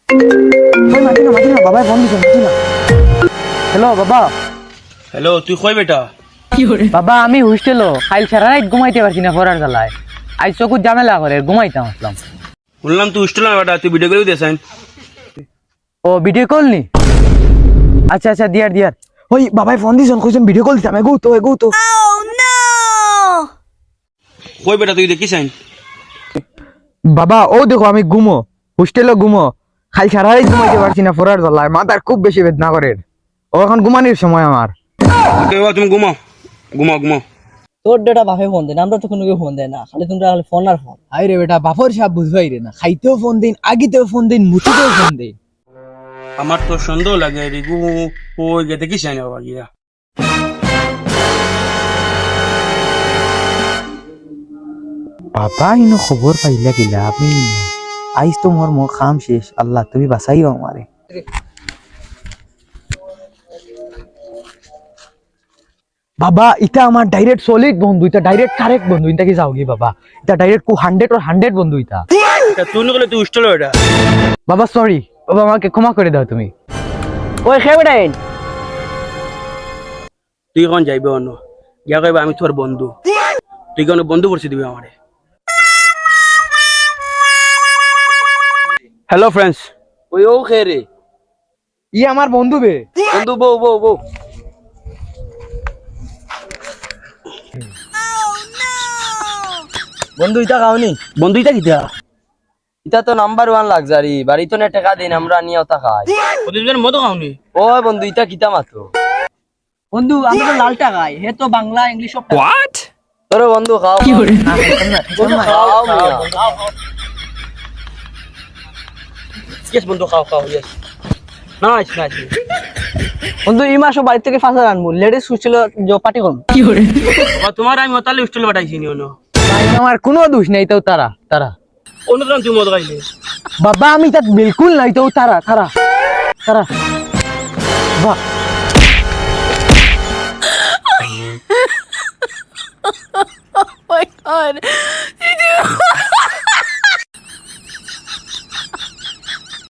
ওই মাতি না বাবা ফোন দিছ মাতি না। হ্যালো বাবা। হ্যালো, তুই কই বেটা? বাবা আমি হোস্টেলও কাল সারা রাত ঘুমাইতে পারছি না পড়ার জ্বালায়। আজ চকুর ঝামেলা করে ঘুমাইতাম আসলাম। শুনলাম তুই হোস্টেল না বেটা, তুই ভিডিও করে দিয়েছেন। ও ভিডিও কল নি? আচ্ছা আচ্ছা দিয়ার ওই বাবাই ফোন দিছন কইছেন ভিডিও কল দিতাম এগো তো কই বেটা তুই দেখিছেন? বাবা ও দেখো আমি ঘুমো হোস্টেলে ঘুমো খালি সারা রাত ঘুমাইতে পারছি না পড়ার জ্বালায় মাথার খুব বেশি বেদনা করে। ও এখন ঘুমানোর সময় আমার। ওকে বাবা, তুমি ঘুমাও। তোর ডেটা বাপে ফোন দেন, আমরা তো কোনো কেউ ফোন দেয় না, খালি তোমরা খালি ফোন আর ফোন। আরে বেটা বাপর সাহেব বুঝবাই রে না, খাইতেও ফোন দিন, আগিতেও ফোন দিন, মুতিতেও ফোন দিন। আমার তো সন্দেহ লাগে রিগু কই গে দেখিছেন বাবা গিয়া। বাবা ইনো খবর পাইলা গিলা আমি আইস তো মোর খাম শেষ। আল্লাহ তুমি বাঁচাইও আমারে। বাবা ইটা আমার ডাইরেক্ট সলিড বন্ধু, ইটা ডাইরেক্ট কারেক্ট বন্ধু, ইটা কি যাও গি বাবা, ইটা ডাইরেক্ট 100 বন্ধু ইটা। তুই নকলে তুই হোস্টেল বেটা। বাবা সরি বাবা, আমাকে ক্ষমা করে দাও তুমি। ওই খেয়ে বেটাইন তুই এখন যাইবে অন্য গিয়া কইবা আমি তোর বন্ধু, তুই কেন বন্ধু করছি দিবি আমারে। Hello friends. ওই ও খেয়ে রে ই আমার বন্ধু বে। বন্ধু বউ বন্ধু ইটা খাওনি? বন্ধু ইটা কিটা? ইটা তো নাম্বার 1 লাক্সারি, বাড়ি তো না টাকা দেন, আমরা নিয়ে ওটা খাই। প্রতিদিন মতো খাওনি? ওই বন্ধু ইটা কিতা মাত্র বন্ধু, আমরা তো লালটা খাই, হে তো বাংলা ইংলিশ সব। হোয়াট? তোরে বন্ধু খাও বন্ধু খাও মিয়া। ইয়েস বন্ধু, খাও ইয়েস। নাইস। বন্ধু এই মাসও বাড়ি থেকে ফাঁসা আনবো, লেডিস হোস্টেল পার্টি করবো। বাবা তোমার আমি ওতালে হোস্টেল পাঠাইছি নি অন্য। আমার কোনো দোষ নেই তো তারা অন্য দিন তুই মদ খাইলে। বাবা আমি তাত বিলকুল নাই তো তারা বাহ Oh my god.